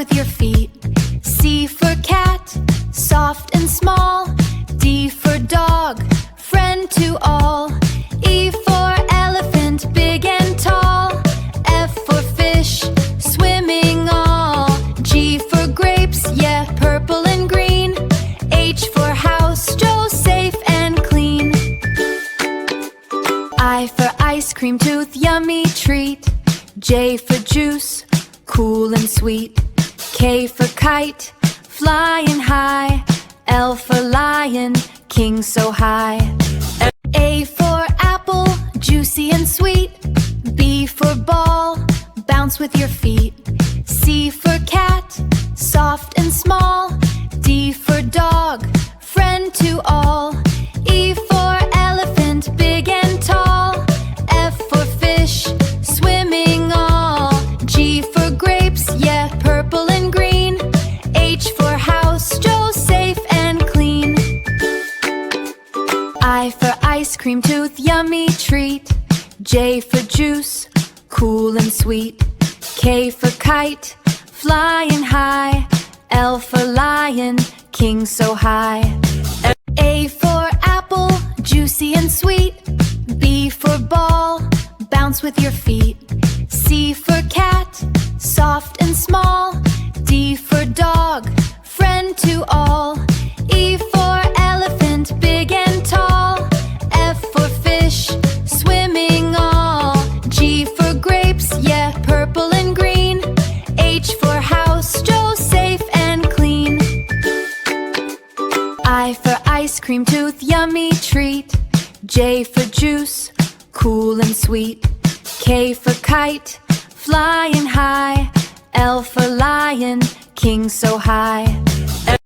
with your feet. C for cat, soft and small. D for dog, friend to all. E for elephant, big and tall. F for fish, swimming all. G for grapes, yeah, purple and green. H for house, Joe, safe and clean. I for ice cream tooth, yummy treat. J for juice, cool and sweet. K for kite, flying high. L for lion, king so high. A for apple, juicy and sweet. B for ball, bounce with your feet. C for cat, soft and small. D for dog, friend to all. E for elephant, big and tall. F for fish, swimming all. G for grapes, yeah, purple and green. H for house, Joe, safe and clean. I for ice cream tooth, yummy treat. J for juice, cool and sweet. K for kite, flying high. L for lion, king so high. A for apple, juicy and sweet. B for ball, bounce with your feet. C for cat, soft and small. D for dog, friend to all. E for elephant, big and tall. F for fish, swimming all. G for grapes, yeah, purple and green. H for house, Joe, safe and clean. I for ice cream tooth, yummy treat. J for juice, cool and sweet. K for kite, flying high. L for lion, king so high.